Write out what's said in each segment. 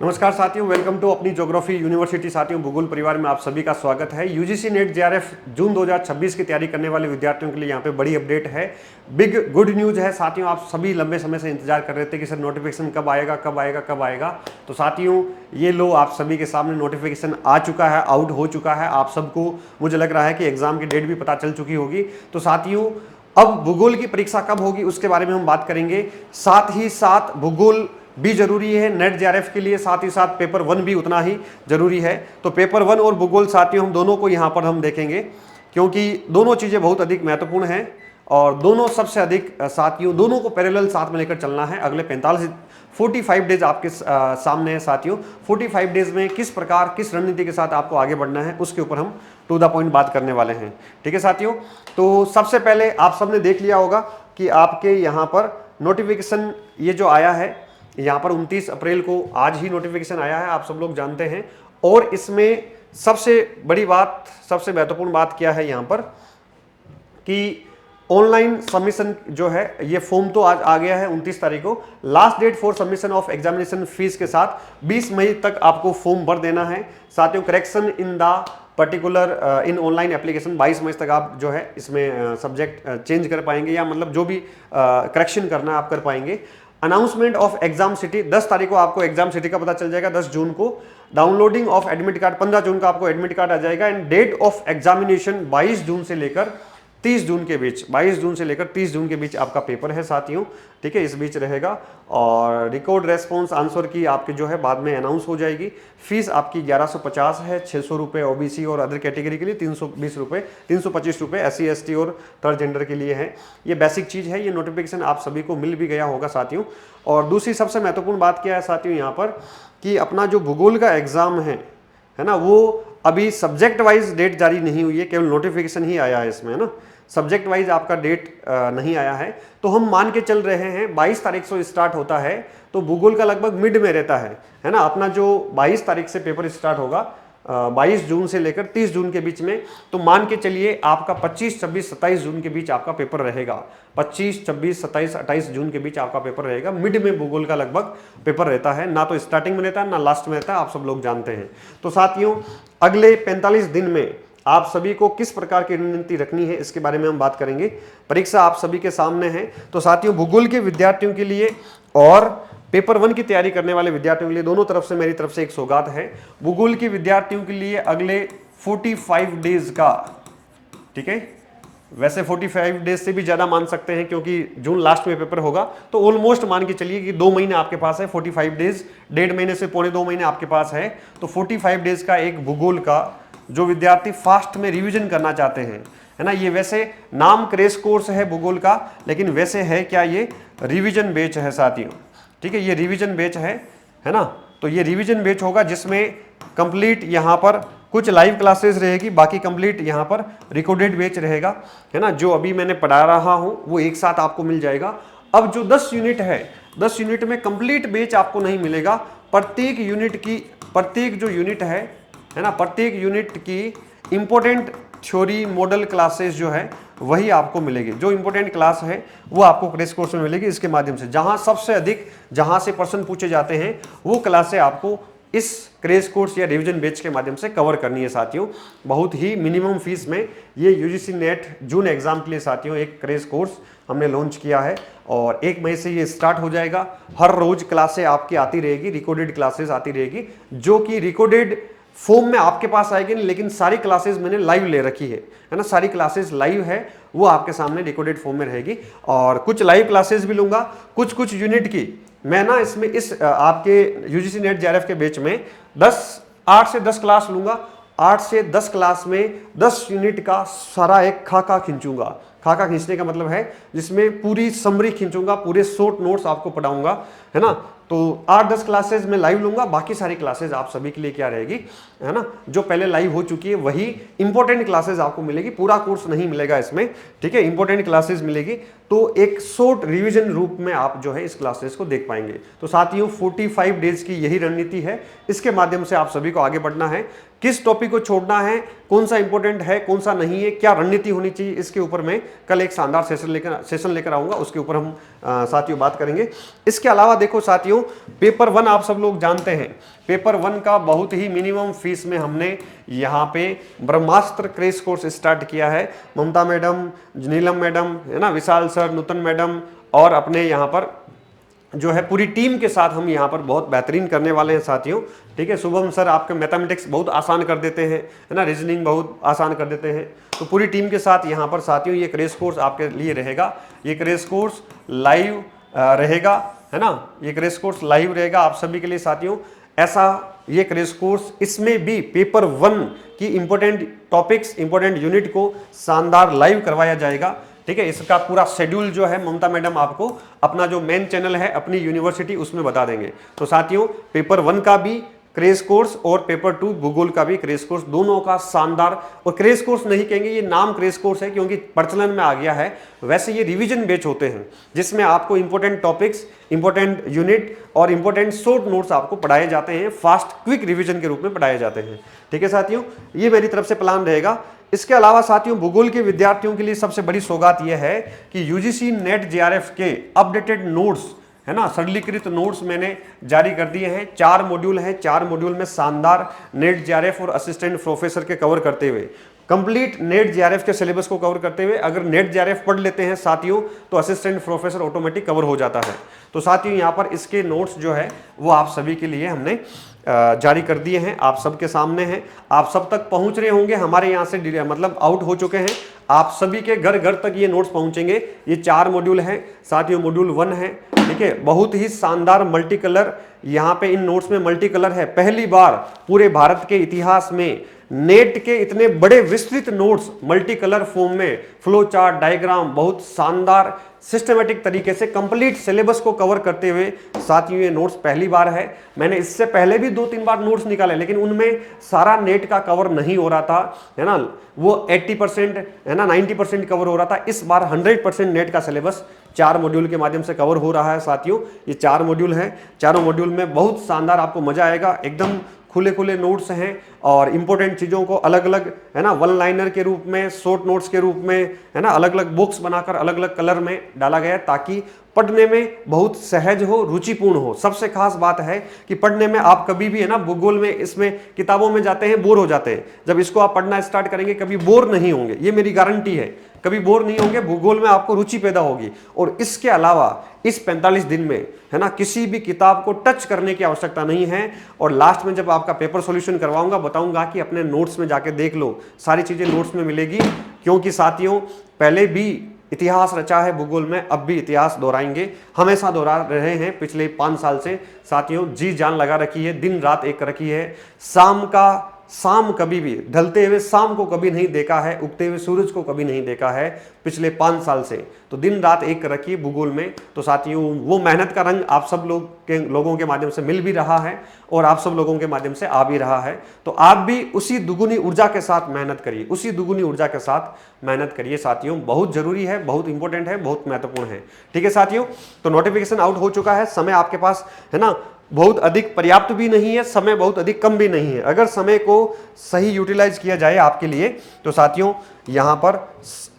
नमस्कार साथियों, welcome to अपनी ज्योग्राफी यूनिवर्सिटी। साथियों, भूगोल परिवार में आप सभी का स्वागत है। यूजीसी नेट जेआरएफ जून 2026 की तैयारी करने वाले विद्यार्थियों के लिए यहाँ पे बड़ी अपडेट है, बिग गुड न्यूज है। साथियों, आप सभी लंबे समय से इंतजार कर रहे थे कि सर नोटिफिकेशन कब आएगा कब आएगा कब आएगा। तो साथियों, ये लो आप सभी के सामने नोटिफिकेशन आ चुका है, आउट हो चुका है। आप सबको मुझे लग रहा है कि एग्जाम की डेट भी पता चल चुकी होगी। तो साथियों, अब भूगोल की परीक्षा कब होगी उसके बारे में हम बात करेंगे। साथ ही साथ भूगोल भी जरूरी है नेट जेआरएफ के लिए, साथ ही साथ पेपर 1 भी उतना ही जरूरी है। तो पेपर 1 और भूगोल साथियों, हम दोनों को यहाँ पर हम देखेंगे, क्योंकि दोनों चीजें बहुत अधिक महत्वपूर्ण हैं और दोनों सबसे अधिक साथियों, दोनों को पैरेलल साथ में लेकर चलना है। अगले 45 डेज आपके सामने है साथियों। 45 डेज में किस प्रकार किस रणनीति के साथ आपको आगे बढ़ना है उसके ऊपर हम टू द पॉइंट बात करने वाले हैं। ठीक है साथियों, तो सबसे पहले आप सबने देख लिया होगा कि आपके यहाँ पर नोटिफिकेशन ये जो आया है, यहाँ पर 29 अप्रैल को आज ही नोटिफिकेशन आया है, आप सब लोग जानते हैं। और इसमें सबसे बड़ी बात, सबसे महत्वपूर्ण बात क्या है यहाँ पर कि ऑनलाइन सबमिशन जो है, ये फॉर्म तो आज आ गया है 29 तारीख को। Last date for submission of examination fees के साथ 20 मई तक आपको फॉर्म भर देना है साथियों। Correction in the particular in online application 22 मई तक आप जो है इसमें सब्जेक्ट चेंज कर पाएंगे, या मतलब जो भी करेक्शन करना है आप कर पाएंगे। अनाउंसमेंट ऑफ एग्जाम सिटी 10 तारीख को आपको एग्जाम सिटी का पता चल जाएगा, 10 जून को। डाउनलोडिंग ऑफ एडमिट कार्ड 15 जून का आपको एडमिट कार्ड आ जाएगा। एंड डेट ऑफ एग्जामिनेशन 22 जून से लेकर 30 जून के बीच, 22 जून से लेकर 30 जून के बीच आपका पेपर है साथियों। ठीक है, इस बीच रहेगा। और रिकॉर्ड रेस्पॉन्स आंसर की आपकी जो है बाद में अनाउंस हो जाएगी। फीस आपकी 1150 है, 600 रुपये ओबीसी और अदर कैटेगरी के लिए, 320 रुपये, 325 रुपये SC ST और थर्ड जेंडर के लिए है। ये बेसिक चीज़ है। ये नोटिफिकेशन आप सभी को मिल भी गया होगा साथियों। और दूसरी सबसे महत्वपूर्ण बात क्या है साथियों यहाँ पर, कि अपना जो भूगोल का एग्जाम है ना, वो अभी सब्जेक्ट वाइज डेट जारी नहीं हुई है, केवल नोटिफिकेशन ही आया है इसमें, है ना। सब्जेक्ट वाइज आपका डेट नहीं आया है। तो हम मान के चल रहे हैं 22 तारीख से स्टार्ट होता है, तो भूगोल का लगभग मिड में रहता है ना। अपना जो 22 तारीख से पेपर स्टार्ट होगा 22 जून से लेकर 30 जून के बीच में, तो मान के चलिए आपका 25, 26, 27 जून के बीच आपका पेपर रहेगा। 25, 26, 27, 28 जून के बीच आपका पेपर रहेगा। मिड में भूगोल का लगभग पेपर रहता है, ना तो स्टार्टिंग में रहता है ना लास्ट में रहता है, आप सब लोग जानते हैं। तो साथियों, अगले 45 दिन में आप सभी को किस प्रकार की रणनीति रखनी है इसके बारे में हम बात करेंगे। परीक्षा आप सभी के सामने है। तो साथियों, भूगोल के विद्यार्थियों के लिए और पेपर 1 की तैयारी करने वाले विद्यार्थियों के लिए दोनों तरफ से मेरी तरफ से एक सौगात है। भूगोल के विद्यार्थियों के लिए अगले 45 डेज का, ठीक है, वैसे 45 डेज से भी ज्यादा मान सकते हैं क्योंकि जून लास्ट में पेपर होगा, तो ऑलमोस्ट मान के चलिए कि 2 महीने आपके पास है। 45 डेज, 1.5 महीने से पौने 2 महीने आपके पास है। तो 45 डेज का एक भूगोल का जो विद्यार्थी फास्ट में रिवीजन करना चाहते हैं, है ना, ये वैसे नाम क्रैश कोर्स है भूगोल का, लेकिन वैसे है क्या, ये रिवीजन बैच है साथियों। ठीक है, ये रिवीजन बैच है ना। तो ये रिवीजन बैच होगा जिसमें कंप्लीट यहाँ पर कुछ लाइव क्लासेस रहेगी, बाकी कंप्लीट यहाँ पर रिकॉर्डेड बैच रहेगा, है ना। जो अभी मैंने पढ़ा रहा हूँ वो एक साथ आपको मिल जाएगा। अब जो 10 यूनिट है, 10 यूनिट में कंप्लीट बैच आपको नहीं मिलेगा। प्रत्येक यूनिट की, प्रत्येक जो यूनिट है ना, प्रत्येक यूनिट की इंपॉर्टेंट थ्योरी मॉडल क्लासेस जो है वही आपको मिलेगी। जो इंपॉर्टेंट क्लास है वो आपको क्रैश कोर्स में मिलेगी। इसके माध्यम से जहां सबसे अधिक, जहां से प्रश्न पूछे जाते हैं वो क्लासें आपको इस क्रैश कोर्स या रिवीजन बैच के माध्यम से कवर करनी है साथियों। बहुत ही मिनिमम फीस में ये यूजीसी नेट जून एग्जाम के लिए साथियों एक क्रैश कोर्स हमने लॉन्च किया है और 1 मई से ये स्टार्ट हो जाएगा। हर रोज क्लासें आपकी आती रहेगी, रिकॉर्डेड क्लासेस आती रहेगी, जो कि रिकॉर्डेड फॉर्म में आपके पास आएगी, लेकिन सारी क्लासेस मैंने लाइव ले रखी है ना। सारी क्लासेस लाइव है, वो आपके सामने रिकॉर्डेड फॉर्म में रहेगी। और कुछ लाइव क्लासेस भी लूंगा, कुछ यूनिट की मैं ना इसमें इस आपके यूजीसी नेट जेआरएफ के बैच में 8 से 10 क्लास लूंगा। 8 से 10 क्लास में 10 यूनिट का सारा एक खाका खींचूंगा। खाका खींचने का मतलब है जिसमें पूरी समरी खींचूंगा, पूरे शॉर्ट नोट्स आपको पढ़ाऊंगा, है ना। तो 8-10 क्लासेस में लाइव लूंगा, बाकी सारी क्लासेस आप सभी के लिए क्या रहेगी, है ना, जो पहले लाइव हो चुकी है वही इंपॉर्टेंट क्लासेस आपको मिलेगी। पूरा कोर्स नहीं मिलेगा इसमें, ठीक है, इंपॉर्टेंट क्लासेस मिलेगी। तो एक शॉर्ट रिवीजन रूप में आप जो है इस क्लासेस को देख पाएंगे। तो साथियों 45 डेज की यही रणनीति है, इसके माध्यम से आप सभी को आगे बढ़ना है। किस टॉपिक को छोड़ना है, कौन सा इंपॉर्टेंट है, कौन सा नहीं है, क्या रणनीति होनी चाहिए, इसके ऊपर मैं कल एक शानदार सेशन लेकर आऊंगा, उसके ऊपर हम साथियों बात करेंगे। इसके अलावा देखो साथियों, पेपर 1 आप सब लोग जानते हैं, पेपर 1 का बहुत ही मिनिमम फीस में हमने यहाँ पे ब्रह्मास्त्र क्रैश कोर्स स्टार्ट किया है। ममता मैडम, नीलम मैडम, है ना, विशाल सर, नूतन मैडम और अपने यहाँ पर जो है पूरी टीम के साथ हम यहाँ पर बहुत बेहतरीन करने वाले हैं साथियों। ठीक है, शुभम सर आपके मैथमेटिक्स बहुत आसान कर देते हैं, है ना, रीजनिंग बहुत आसान कर देते हैं। तो पूरी टीम के साथ यहाँ पर साथियों ये क्रैश कोर्स आपके लिए रहेगा। ये क्रैश कोर्स लाइव रहेगा, है ना, ये क्रैश कोर्स लाइव रहेगा आप सभी के लिए साथियों। ऐसा ये क्रैश कोर्स, इसमें भी पेपर 1 की इंपॉर्टेंट टॉपिक्स, इंपॉर्टेंट यूनिट को शानदार लाइव करवाया जाएगा। ठीक है, इसका पूरा शेड्यूल जो है ममता मैडम आपको अपना जो मेन चैनल है अपनी यूनिवर्सिटी उसमें बता देंगे। तो साथियों पेपर 1 का भी क्रैश कोर्स और पेपर 2 भूगोल का भी क्रैश कोर्स, दोनों का शानदार। और क्रैश कोर्स नहीं कहेंगे, ये नाम क्रैश कोर्स है क्योंकि प्रचलन में आ गया है। वैसे ये रिवीजन बैच होते हैं जिसमें आपको इंपॉर्टेंट टॉपिक्स, इंपॉर्टेंट यूनिट और इंपॉर्टेंट शॉर्ट नोट्स आपको पढ़ाए जाते हैं, फास्ट क्विक रिवीजन के रूप में पढ़ाए जाते हैं। ठीक है साथियों, ये मेरी तरफ से प्लान रहेगा। इसके अलावा साथियों भूगोल के विद्यार्थियों के लिए सबसे बड़ी सौगात यह है कि यूजीसी नेट जेआरएफ के अपडेटेड नोट्स, है ना, सरलीकृत नोट्स मैंने जारी कर दिए हैं। 4 मॉड्यूल हैं, 4 मॉड्यूल में शानदार नेट जेआरएफ और असिस्टेंट प्रोफेसर के कवर करते हुए, कंप्लीट नेट जेआरएफ के सिलेबस को कवर करते हुए, अगर नेट जेआरएफ पढ़ लेते हैं साथियों तो असिस्टेंट प्रोफेसर ऑटोमेटिक कवर हो जाता है। तो साथियों यहाँ पर इसके नोट्स जो है वो आप सभी के लिए हमने जारी कर दिए हैं, आप सबके सामने हैं, आप सब तक पहुंच रहे होंगे। हमारे यहाँ से मतलब आउट हो चुके हैं, आप सभी के घर घर तक ये नोट्स पहुंचेंगे। ये 4 मॉड्यूल हैं साथियों, मॉड्यूल 1 है, ठीक है, बहुत ही शानदार मल्टी कलर, यहाँ पे इन नोट्स में मल्टी कलर है। पहली बार पूरे भारत के इतिहास में नेट के इतने बड़े विस्तृत नोट्स मल्टी कलर फॉर्म में, फ्लो चार्ट, डायग्राम, बहुत शानदार सिस्टमेटिक तरीके से कंप्लीट सिलेबस को कवर करते हुए साथियों ये नोट्स पहली बार है। मैंने इससे पहले भी 2-3 बार नोट्स निकाले लेकिन उनमें सारा नेट का कवर नहीं हो रहा था, है ना, वो 80% है ना 90% कवर हो रहा था। इस बार 100% नेट का सिलेबस 4 मॉड्यूल के माध्यम से कवर हो रहा है साथियों। ये 4 मॉड्यूल हैं, चारों मॉड्यूल में बहुत शानदार आपको मजा आएगा। एकदम खुले खुले नोट्स हैं और इंपॉर्टेंट चीज़ों को अलग अलग, है ना, 1 लाइनर के रूप में, शॉर्ट नोट्स के रूप में, है ना, अलग अलग बॉक्स बनाकर अलग अलग कलर में डाला गया है ताकि पढ़ने में बहुत सहज हो, रुचिपूर्ण हो। सबसे खास बात है कि पढ़ने में आप कभी भी, है ना, भूगोल में, इसमें किताबों में जाते हैं बोर हो जाते हैं, जब इसको आप पढ़ना स्टार्ट करेंगे कभी बोर नहीं होंगे, ये मेरी गारंटी है, कभी बोर नहीं होंगे। भूगोल में आपको रुचि पैदा होगी। और इसके अलावा इस 45 दिन में, है ना, किसी भी किताब को टच करने की आवश्यकता नहीं है। और लास्ट में जब आपका पेपर सॉल्यूशन करवाऊंगा बताऊंगा कि अपने नोट्स में जाके देख लो, सारी चीजें नोट्स में मिलेगी। क्योंकि साथियों पहले भी इतिहास रचा है भूगोल में, अब भी इतिहास दोहराएंगे, हमेशा दोहरा रहे हैं पिछले 5 साल से साथियों। जी जान लगा रखी है, दिन रात एक रखी है। शाम कभी भी, ढलते हुए शाम को कभी नहीं देखा है, उगते हुए सूरज को कभी नहीं देखा है पिछले 5 साल से। तो दिन रात एक रखी भूगोल में। तो साथियों वो मेहनत का रंग आप सब लोगों के माध्यम से मिल भी रहा है और आप सब लोगों के माध्यम से आ भी रहा है। तो आप भी उसी दुगुनी ऊर्जा के साथ मेहनत करिए, उसी दुगुनी ऊर्जा के साथ मेहनत करिए साथियों। बहुत जरूरी है, बहुत इंपॉर्टेंट है, बहुत महत्वपूर्ण है। ठीक है साथियों, तो नोटिफिकेशन आउट हो चुका है, समय आपके पास, है ना, बहुत अधिक पर्याप्त भी नहीं है, समय बहुत अधिक कम भी नहीं है। अगर समय को सही यूटिलाइज किया जाए आपके लिए तो साथियों यहाँ पर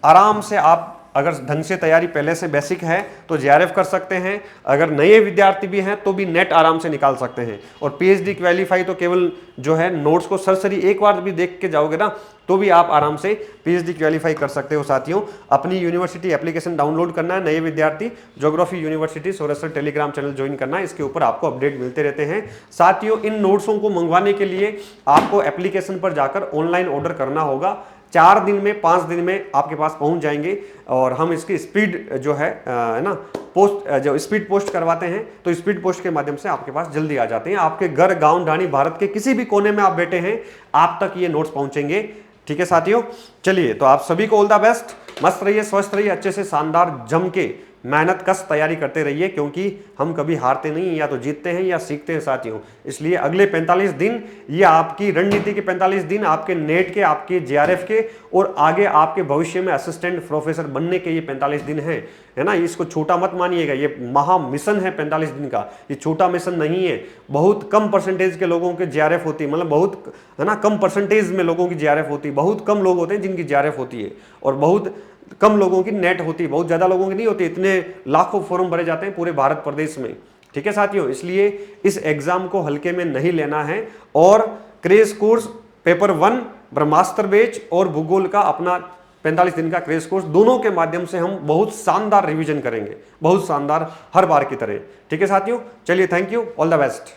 आराम से आप, अगर ढंग से तैयारी पहले से बेसिक है तो जेआरएफ कर सकते हैं। अगर नए विद्यार्थी भी हैं तो भी नेट आराम से निकाल सकते हैं। और पीएचडी क्वालीफाई तो केवल जो है नोट्स को सरसरी एक बार भी देख के जाओगे ना तो भी आप आराम से पीएचडी क्वालीफाई कर सकते हो साथियों। अपनी यूनिवर्सिटी एप्लीकेशन डाउनलोड करना है, नए विद्यार्थी ज्योग्राफी यूनिवर्सिटी सोरेश्वर टेलीग्राम चैनल ज्वाइन करना है, इसके ऊपर आपको अपडेट मिलते रहते हैं साथियों। इन नोट्सों को मंगवाने के लिए आपको एप्लीकेशन पर जाकर ऑनलाइन ऑर्डर करना होगा। 4 दिन में, 5 दिन में आपके पास पहुंच जाएंगे। और हम इसकी स्पीड जो है ना, पोस्ट, जो स्पीड पोस्ट करवाते हैं तो स्पीड पोस्ट के माध्यम से आपके पास जल्दी आ जाते हैं। आपके घर, गांव, ढाणी, भारत के किसी भी कोने में आप बैठे हैं, आप तक ये नोट्स पहुंचेंगे। ठीक है साथियों, चलिए तो आप सभी को ऑल द बेस्ट, मस्त रहिए, स्वस्थ रहिए, अच्छे से शानदार जम के मेहनत कस तैयारी करते रहिए, क्योंकि हम कभी हारते नहीं, या तो जीतते हैं या सीखते हैं साथियों। इसलिए अगले 45 दिन ये आपकी रणनीति के 45 दिन, आपके नेट के, आपके जेआरएफ के, और आगे आपके भविष्य में असिस्टेंट प्रोफेसर बनने के ये 45 दिन है ना। इसको छोटा मत मानिएगा, ये महा मिशन है 45 दिन का, ये छोटा मिशन नहीं है। बहुत कम परसेंटेज के लोगों के जेआरएफ होती है, मतलब बहुत है ना, कम परसेंटेज में लोगों की जेआरएफ होती है। बहुत कम लोग होते हैं जिनकी जेआरएफ होती है, और बहुत कम लोगों की नेट होती है, बहुत ज्यादा लोगों की नहीं होती। इतने लाखों फॉर्म भरे जाते हैं पूरे भारत प्रदेश में, ठीक है साथियों। इसलिए इस एग्जाम को हल्के में नहीं लेना है, और क्रेश कोर्स पेपर 1 ब्रह्मास्त्र बैच और भूगोल का अपना 45 दिन का क्रेश कोर्स, दोनों के माध्यम से हम बहुत शानदार रिवीजन करेंगे, बहुत शानदार, हर बार की तरह, ठीक है साथियों। चलिए, thank you, all the best.